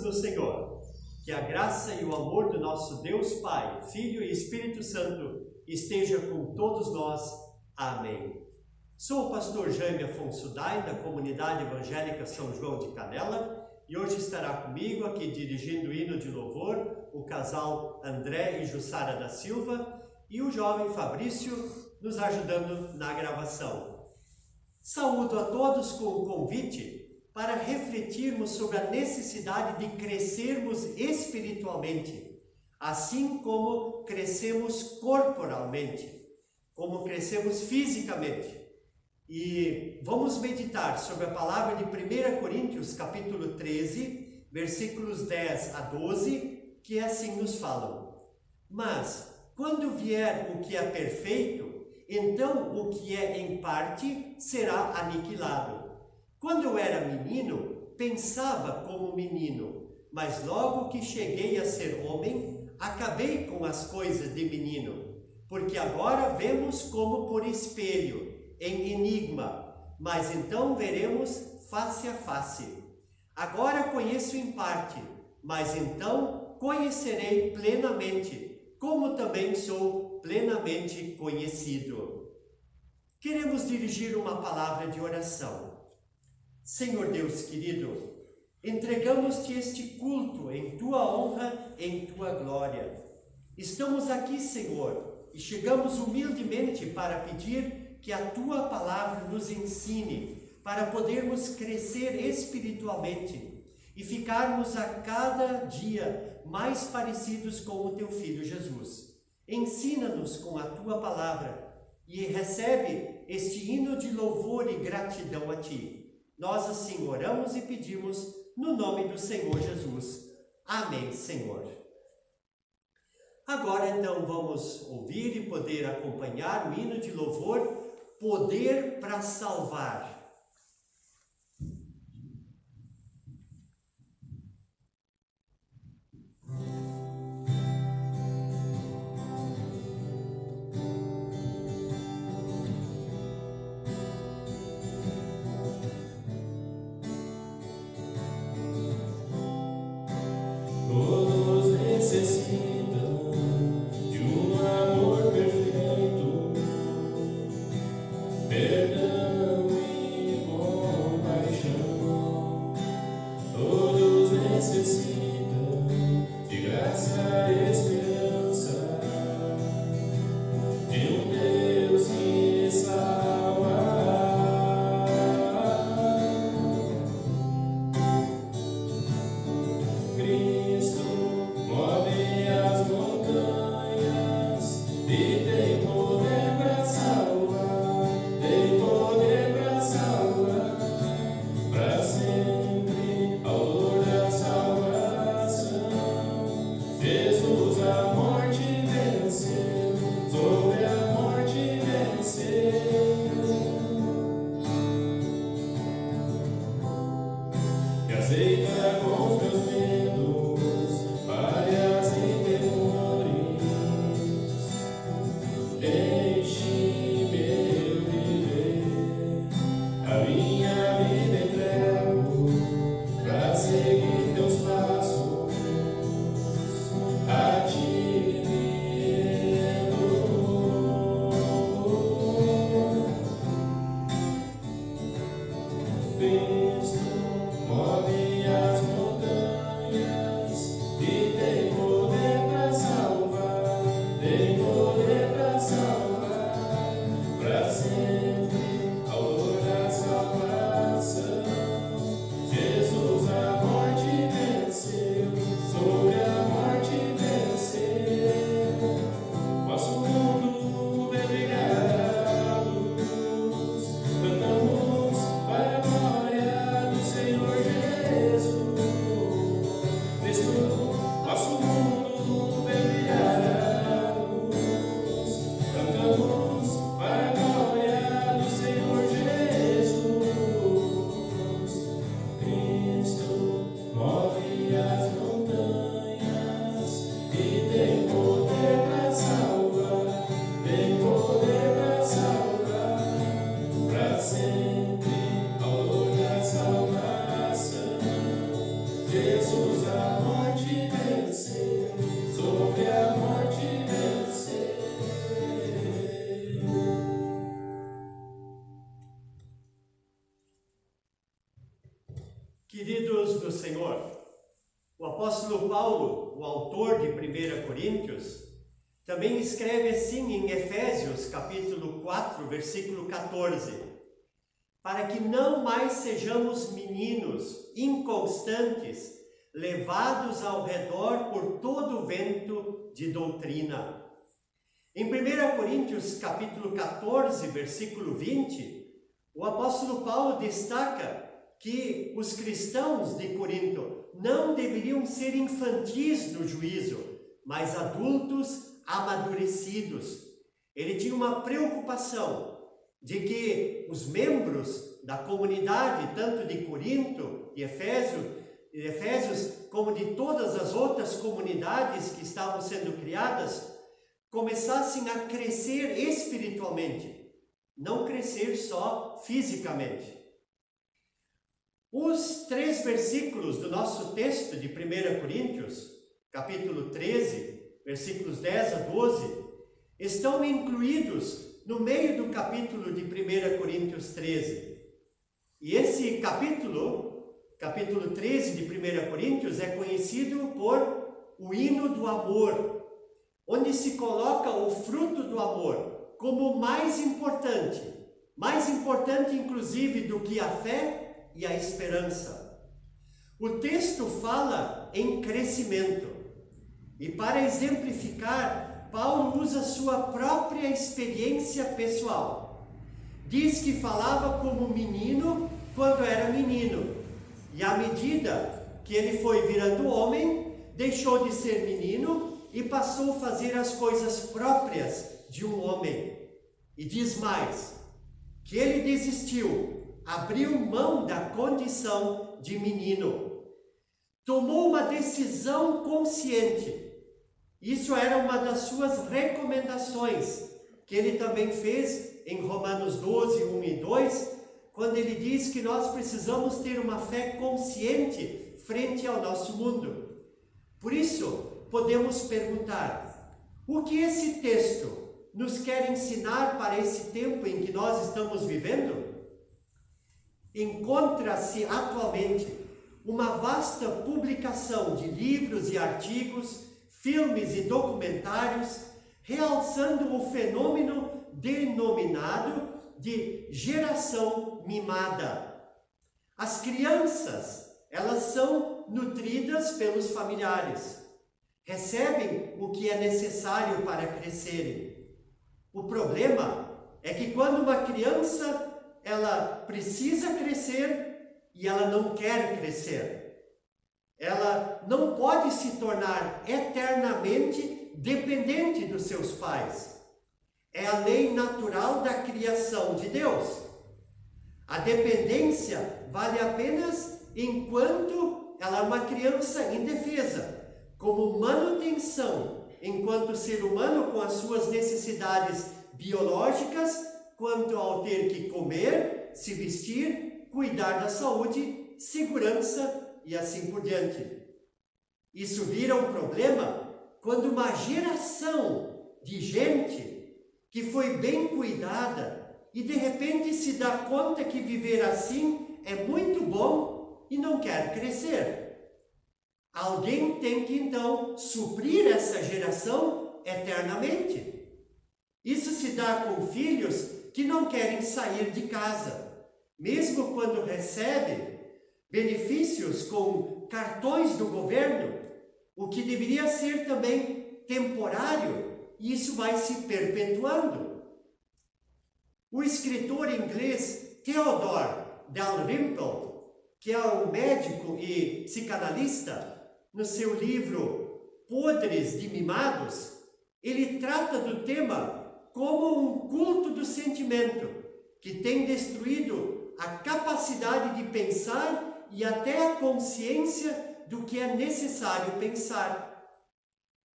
no Senhor. Que a graça e o amor do nosso Deus Pai, Filho e Espírito Santo esteja com todos nós. Amém. Sou o pastor Jaime Afonso Dai, da Comunidade Evangélica São João de Canela, e hoje estará comigo aqui dirigindo o hino de louvor o casal André e Jussara da Silva e o jovem Fabrício nos ajudando na gravação. Saúdo a todos com o convite para refletirmos sobre a necessidade de crescermos espiritualmente, assim como crescemos corporalmente, como crescemos fisicamente. E vamos meditar sobre a palavra de 1 Coríntios, capítulo 13, versículos 10 a 12, que assim nos falam. Mas, quando vier o que é perfeito, então o que é em parte será aniquilado. Quando eu era menino, pensava como menino, mas logo que cheguei a ser homem, acabei com as coisas de menino. Porque agora vemos como por espelho, em enigma, mas então veremos face a face. Agora conheço em parte, mas então conhecerei plenamente, como também sou plenamente conhecido. Queremos dirigir uma palavra de oração. Senhor Deus querido, entregamos-te este culto em tua honra, em tua glória. Estamos aqui, Senhor, e chegamos humildemente para pedir que a tua palavra nos ensine para podermos crescer espiritualmente e ficarmos a cada dia mais parecidos com o teu Filho Jesus. Ensina-nos com a tua palavra e recebe este hino de louvor e gratidão a ti. Nós assim oramos e pedimos no nome do Senhor Jesus. Amém, Senhor. Agora então vamos ouvir e poder acompanhar o hino de louvor Poder para Salvar. Tem poder para salvar, Queridos do Senhor, o apóstolo Paulo, o autor de 1 Coríntios, também escreve assim em Efésios, capítulo 4, versículo 14: para que não mais sejamos meninos inconstantes, levados ao redor por todo o vento de doutrina. Em 1 Coríntios, capítulo 14, versículo 20, o apóstolo Paulo destaca que os cristãos de Corinto não deveriam ser infantis no juízo, mas adultos amadurecidos. Ele tinha uma preocupação de que os membros da comunidade, tanto de Corinto e Efésios, como de todas as outras comunidades que estavam sendo criadas, começassem a crescer espiritualmente, não crescer só fisicamente. Os 3 versículos do nosso texto de 1 Coríntios, capítulo 13, versículos 10 a 12, estão incluídos no meio do capítulo de 1 Coríntios 13. E esse capítulo 13 de 1 Coríntios, é conhecido por o hino do amor, onde se coloca o fruto do amor como o mais importante inclusive do que a fé e a esperança. O texto fala em crescimento, e para exemplificar, Paulo usa sua própria experiência pessoal. Diz que falava como menino quando era menino, e à medida que ele foi virando homem, deixou de ser menino e passou a fazer as coisas próprias de um homem. E diz mais, que ele desistiu, abriu mão da condição de menino. Tomou uma decisão consciente. Isso era uma das suas recomendações, que ele também fez em Romanos 12, 1 e 2, quando ele diz que nós precisamos ter uma fé consciente frente ao nosso mundo. Por isso, podemos perguntar, o que esse texto nos quer ensinar para esse tempo em que nós estamos vivendo? Encontra-se atualmente uma vasta publicação de livros e artigos, filmes e documentários, realçando o fenômeno denominado de geração mimada. As crianças, elas são nutridas pelos familiares, recebem o que é necessário para crescerem. O problema é que quando uma criança ela precisa crescer e ela não quer crescer, ela não pode se tornar eternamente dependente dos seus pais. É a lei natural da criação de Deus. A dependência vale apenas enquanto ela é uma criança indefesa, como manutenção enquanto ser humano com as suas necessidades biológicas, quanto ao ter que comer, se vestir, cuidar da saúde, segurança e assim por diante. Isso vira um problema quando uma geração de gente que foi bem cuidada e de repente se dá conta que viver assim é muito bom e não quer crescer. Alguém tem que então suprir essa geração eternamente. Isso se dá com filhos que não querem sair de casa, mesmo quando recebem benefícios com cartões do governo, o que deveria ser também temporário, e isso vai se perpetuando. O escritor inglês Theodore Dalrymple, que é um médico e psicanalista, no seu livro Podres de Mimados, ele trata do tema como um culto do sentimento que tem destruído a capacidade de pensar e até a consciência do que é necessário pensar.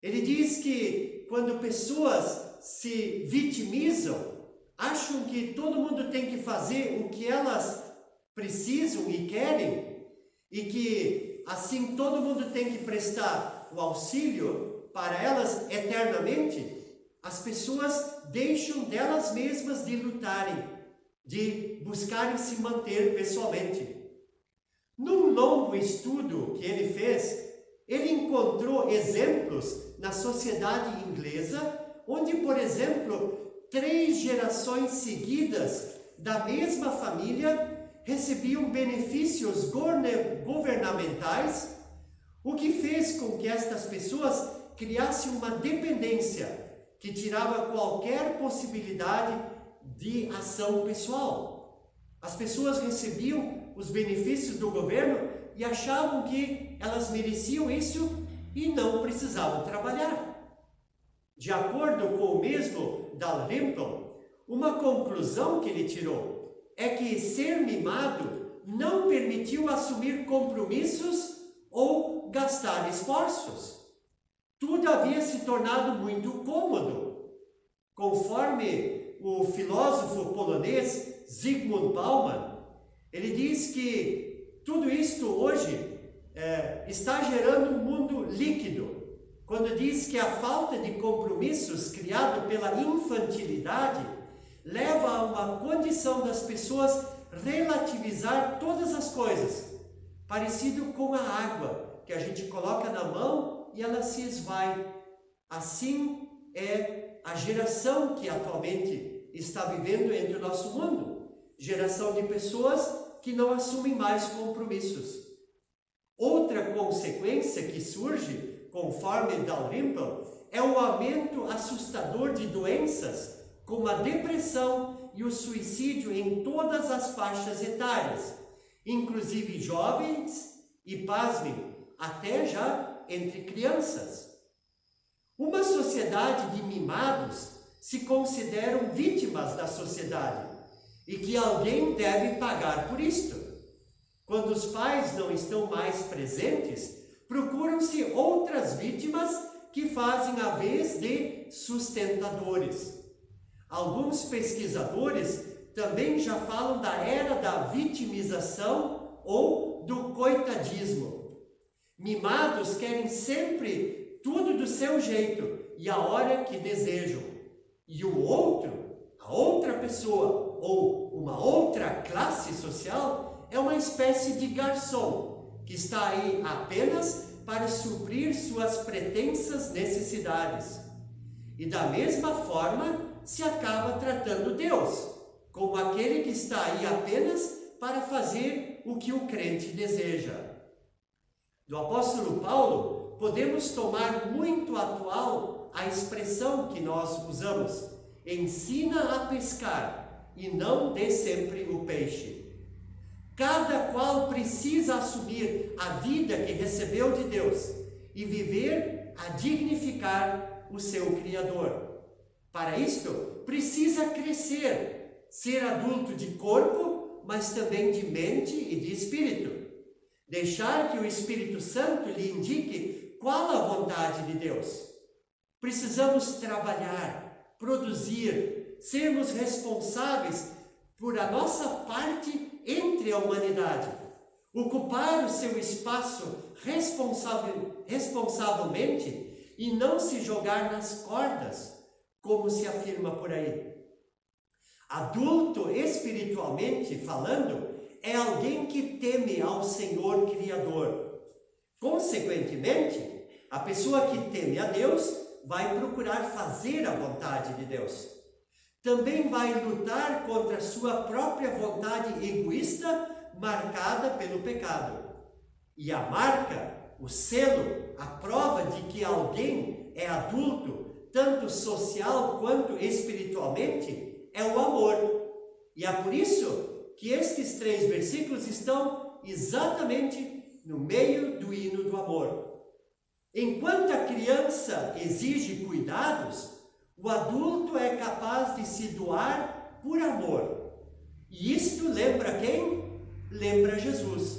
Ele diz que quando pessoas se vitimizam, acham que todo mundo tem que fazer o que elas precisam e querem, e que assim todo mundo tem que prestar o auxílio para elas eternamente, as pessoas deixam delas mesmas de lutarem, de buscarem se manter pessoalmente. Num longo estudo que ele fez, ele encontrou exemplos na sociedade inglesa, onde, por exemplo, 3 gerações seguidas da mesma família recebiam benefícios governamentais, o que fez com que estas pessoas criassem uma dependência que tirava qualquer possibilidade de ação pessoal. As pessoas recebiam os benefícios do governo e achavam que elas mereciam isso e não precisavam trabalhar. De acordo com o mesmo Dalrymple, uma conclusão que ele tirou é que ser mimado não permitiu assumir compromissos ou gastar esforços. Tudo havia se tornado muito cômodo. Conforme o filósofo polonês Zygmunt Bauman, ele diz que tudo isto hoje está gerando um mundo líquido, quando diz que a falta de compromissos criado pela infantilidade leva a uma condição das pessoas relativizar todas as coisas, parecido com a água que a gente coloca na mão e ela se esvai. Assim é a geração que atualmente está vivendo entre o nosso mundo, geração de pessoas que não assumem mais compromissos. Outra consequência que surge, conforme Dalrymple, é o aumento assustador de doenças como a depressão e o suicídio em todas as faixas etárias, inclusive jovens e, pasmem, até já entre crianças. Uma sociedade de mimados se consideram vítimas da sociedade e que alguém deve pagar por isto. Quando os pais não estão mais presentes, procuram-se outras vítimas que fazem a vez de sustentadores. Alguns pesquisadores também já falam da era da vitimização ou do coitadismo. Mimados querem sempre tudo do seu jeito e a hora que desejam. E o outro, a outra pessoa ou uma outra classe social é uma espécie de garçom que está aí apenas para suprir suas pretensas necessidades. E da mesma forma se acaba tratando Deus como aquele que está aí apenas para fazer o que o crente deseja. Do apóstolo Paulo, podemos tomar muito atual a expressão que nós usamos: ensina a pescar e não dê sempre o peixe. Cada qual precisa assumir a vida que recebeu de Deus e viver a dignificar o seu Criador. Para isto, precisa crescer, ser adulto de corpo, mas também de mente e de espírito. Deixar que o Espírito Santo lhe indique qual a vontade de Deus. Precisamos trabalhar, produzir, sermos responsáveis por a nossa parte entre a humanidade, ocupar o seu espaço responsavelmente e não se jogar nas cordas, como se afirma por aí. Adulto, espiritualmente falando, é alguém que teme ao Senhor Criador. Consequentemente, a pessoa que teme a Deus vai procurar fazer a vontade de Deus. Também vai lutar contra a sua própria vontade egoísta, marcada pelo pecado. E a marca, o selo, a prova de que alguém é adulto, tanto social quanto espiritualmente, é o amor. E é por isso que estes 3 versículos estão exatamente no meio do hino do amor. Enquanto a criança exige cuidados, o adulto é capaz de se doar por amor. E isto lembra quem? Lembra Jesus,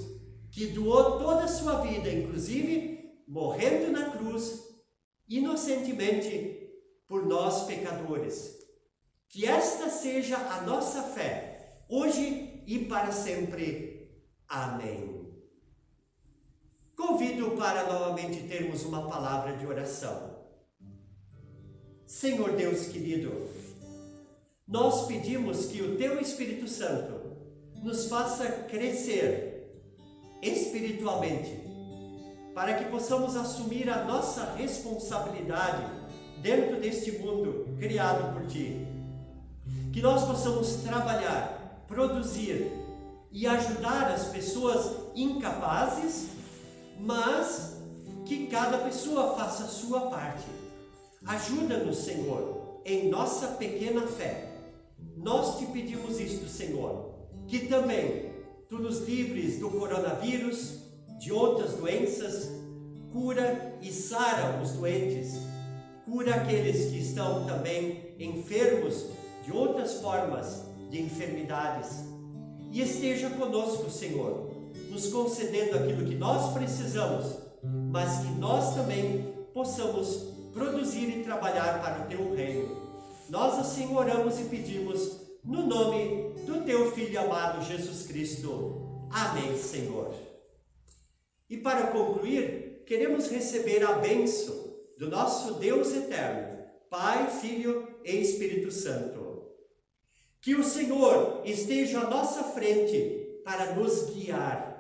que doou toda a sua vida, inclusive morrendo na cruz, inocentemente, por nós pecadores. Que esta seja a nossa fé, hoje e para sempre. Amém. Convido para novamente termos uma palavra de oração. Senhor Deus querido, nós pedimos que o Teu Espírito Santo nos faça crescer espiritualmente, para que possamos assumir a nossa responsabilidade dentro deste mundo criado por Ti. Que nós possamos trabalhar, produzir e ajudar as pessoas incapazes, mas que cada pessoa faça a sua parte. Ajuda-nos, Senhor, em nossa pequena fé. Nós te pedimos isto, Senhor, que também Tu nos livres do coronavírus, de outras doenças, cura e sara os doentes, cura aqueles que estão também enfermos de outras formas de enfermidades, e esteja conosco, Senhor, nos concedendo aquilo que nós precisamos, mas que nós também possamos produzir e trabalhar para o Teu reino. Nós assim oramos e pedimos no nome do Teu Filho amado Jesus Cristo. Amém, Senhor. E para concluir, queremos receber a bênção do nosso Deus eterno, Pai, Filho e Espírito Santo. Que o Senhor esteja à nossa frente para nos guiar,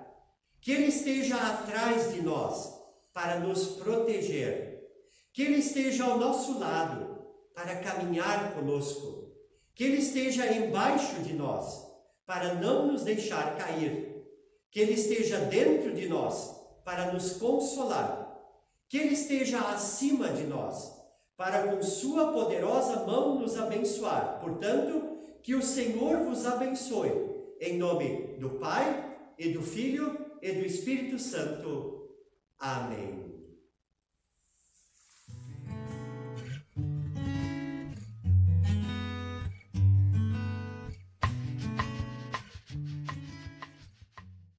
que Ele esteja atrás de nós para nos proteger, que Ele esteja ao nosso lado para caminhar conosco, que Ele esteja embaixo de nós para não nos deixar cair, que Ele esteja dentro de nós para nos consolar, que Ele esteja acima de nós para com sua poderosa mão nos abençoar. Portanto, que o Senhor vos abençoe, em nome do Pai, e do Filho, e do Espírito Santo. Amém.